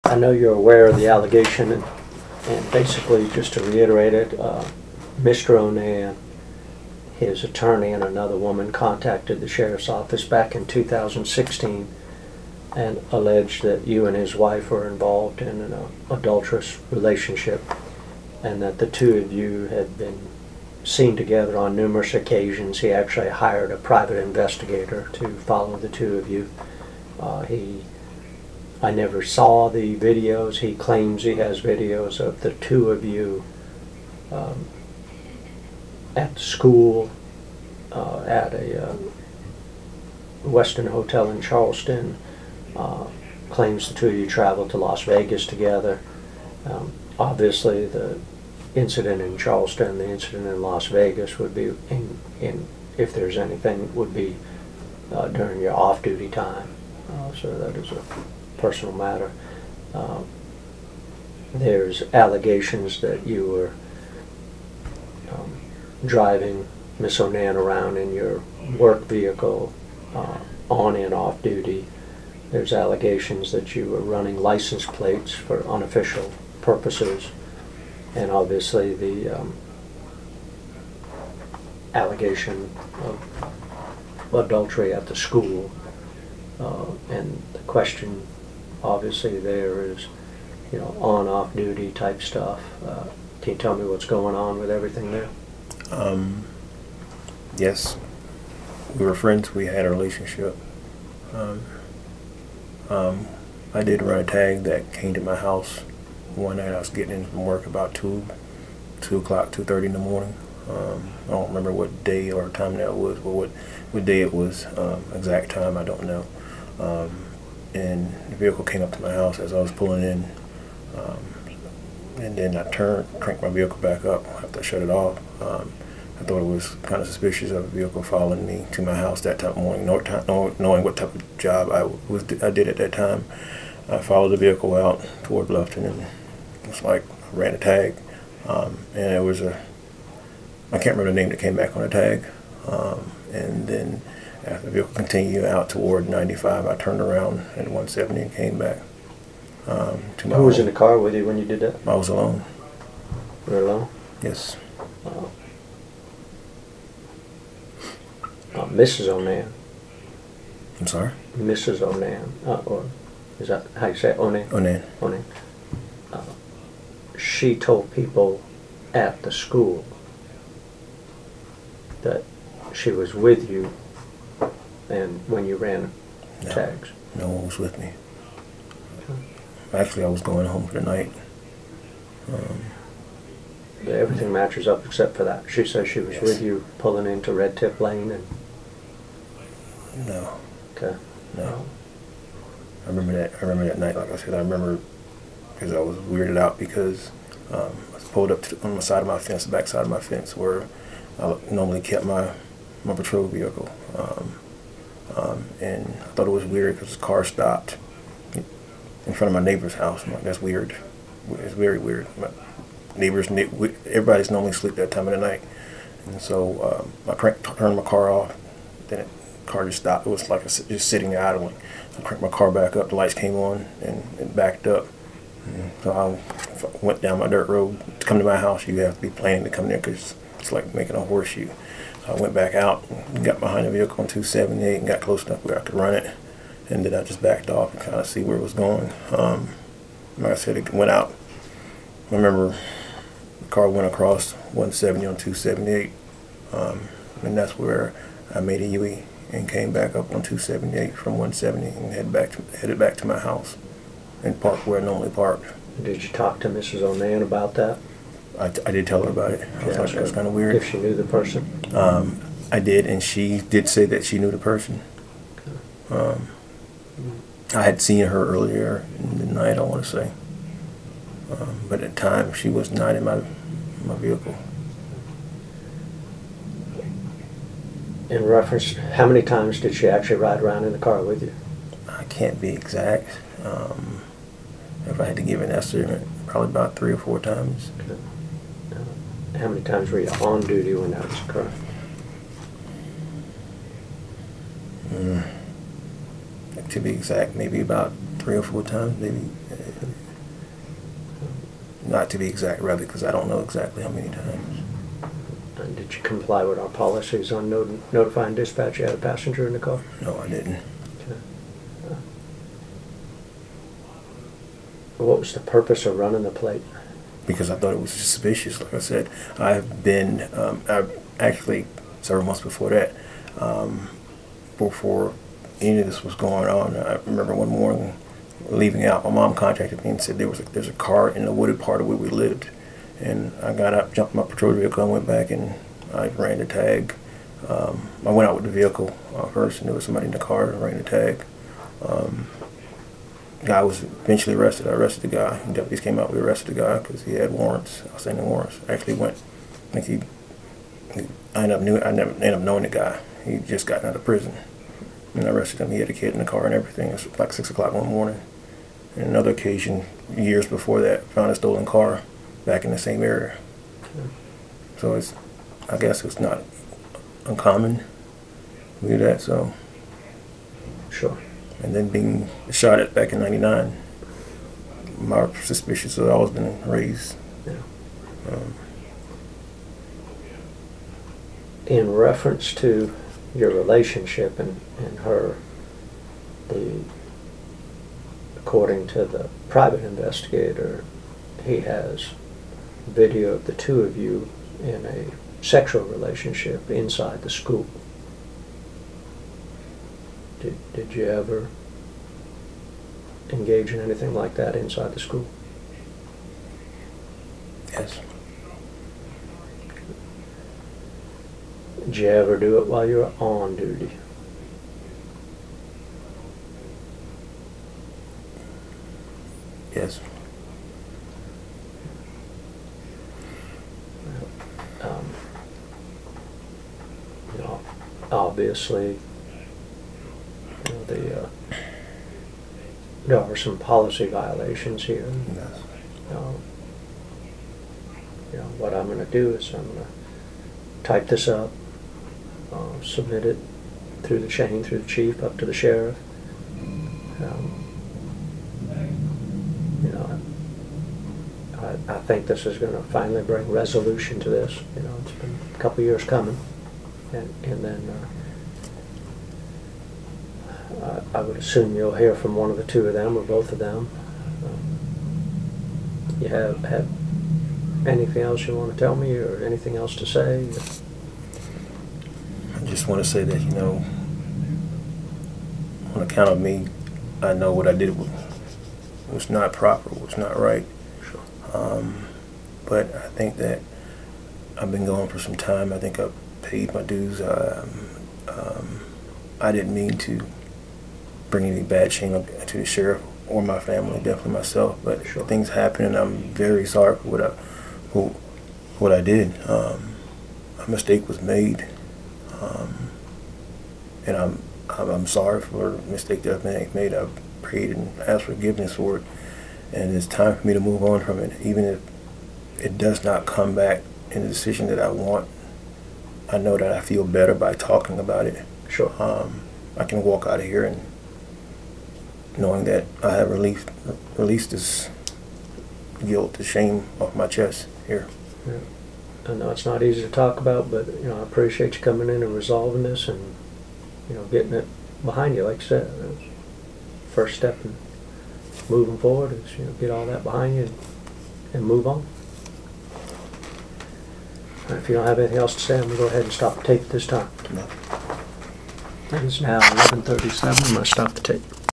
I know you're aware of the allegation, and basically, just to reiterate it, Mr. Onan, his attorney, and another woman contacted the sheriff's office back in 2016 and alleged that you and his wife were involved in an adulterous relationship, and that the two of you had been seen together on numerous occasions. He actually hired a private investigator to follow the two of you. I never saw the videos. He claims he has videos of the two of you at the school, at a Westin hotel in Charleston. Claims the two of you traveled to Las Vegas together. Obviously, the incident in Charleston, the incident in Las Vegas would be, if there's anything, would be during your off-duty time. So that is a personal matter. There's allegations that you were driving Miss Onan around in your work vehicle on and off duty. There's allegations that you were running license plates for unofficial purposes, and obviously the allegation of adultery at the school. And the question obviously there is, on-off duty type stuff. Can you tell me what's going on with everything there? Yes, we were friends. We had a relationship. I did run a tag that came to my house one night. I was getting in from work about 2 o'clock, 2:30 in the morning. I don't remember what day or time that was, or what day it was. Exact time, I don't know. And the vehicle came up to my house as I was pulling in, and then I cranked my vehicle back up after I shut it off. I thought it was kind of suspicious of a vehicle following me to my house that time morning, knowing what type of job I did at that time. I followed the vehicle out toward Bluffton, and it was like I ran a tag, and it was I can't remember the name that came back on the tag, and then after the vehicle continued out toward 95, I turned around at 170 and came back to my Who was home. in the car with you when you did that? I was alone. You were alone? Yes. Mrs. Onan. I'm sorry? Mrs. Onan, or is that how you say it? Onan? Onan. Onan. She told people at the school that she was with you, and when you ran tags. No one was with me. Actually, I was going home for the night. Everything matches up except for that. She says she was Yes. with you pulling into Red Tip Lane and... No. Okay. No. I remember that night, like I said, I remember because I was weirded out because I was pulled up on the side of my fence, the back side of my fence, where I normally kept my patrol vehicle. And I thought it was weird because the car stopped in front of my neighbor's house. I'm like, that's weird. It's very weird. My neighbors, everybody's normally asleep that time of the night. And so I turned my car off, then the car just stopped. It was like just sitting there idling. I cranked my car back up, the lights came on, and it backed up. And so I went down my dirt road. To come to my house, you have to be planning to come there because it's like making a horseshoe. So I went back out and got behind the vehicle on 278 and got close enough where I could run it. And then I just backed off and kind of see where it was going. Like I said, it went out. I remember the car went across 170 on 278, and that's where I made a U-E and came back up on 278 from 170 and headed back to my house and parked where I normally parked. Did you talk to Mrs. Onan about that? I did tell her about it. I was like, it was kind of weird. If she knew the person? I did, and she did say that she knew the person. I had seen her earlier in the night, I want to say. But at the time, she was not in my vehicle. In reference, how many times did she actually ride around in the car with you? I can't be exact. If I had to give an estimate, probably about 3 or 4 times. How many times were you on duty when that was occurring? To be exact, maybe about 3 or 4 times, maybe not to be exact, rather, because I don't know exactly how many times. And did you comply with our policies on notifying dispatch you had a passenger in the car? No, I didn't. Okay. What was the purpose of running the plate? Because I thought it was suspicious. Like I said, I've been, actually, several months before that, before any of this was going on, I remember one morning leaving out, my mom contacted me and said there's a car in the wooded part of where we lived. And I got up, jumped in my patrol vehicle, and went back, and I ran the tag. I went out with the vehicle first, and there was somebody in the car, and ran the tag. Guy was eventually arrested. I arrested the guy. Deputies came out. We arrested the guy because he had warrants, outstanding warrants. Actually went. I think I ended up knowing the guy. He just gotten out of prison, and I arrested him. He had a kid in the car and everything. It was like 6 o'clock one morning. And another occasion, years before that, found a stolen car back in the same area. So I guess it's not uncommon to do that. So. Sure. And then being shot at back in '99, my suspicions have always been raised. Yeah. In reference to your relationship and her, according to the private investigator, he has video of the two of you in a sexual relationship inside the school. Did you ever engage in anything like that inside the school? Yes. Did you ever do it while you were on duty? Yes. You know, obviously, there are some policy violations here. Yes. What I'm going to do is I'm going to type this up, submit it through the chain, through the chief, up to the sheriff. I think this is going to finally bring resolution to this. It's been a couple years coming, and then I would assume you'll hear from one of the two of them or both of them. You have anything else you want to tell me, or anything else to say? I just want to say that, on account of me, I know what I did was not proper, was not right. Sure. But I think that I've been going for some time. I think I've paid my dues. I didn't mean to bring any bad shame to the sheriff or my family, definitely myself. But sure, things happen, and I'm very sorry for what I did. A mistake was made, and I'm sorry for the mistake that I've made. I've prayed and asked forgiveness for it, and it's time for me to move on from it. Even if it does not come back in the decision that I want, I know that I feel better by talking about it. Sure. I can walk out of here and knowing that I have released this guilt, the shame off my chest here. Yeah. I know it's not easy to talk about, but I appreciate you coming in and resolving this, and getting it behind you. Like I said, that was the first step in moving forward is get all that behind you and move on. All right, if you don't have anything else to say, I'm gonna go ahead and stop the tape at this time. No. It is now 11:37. I'm gonna stop the tape.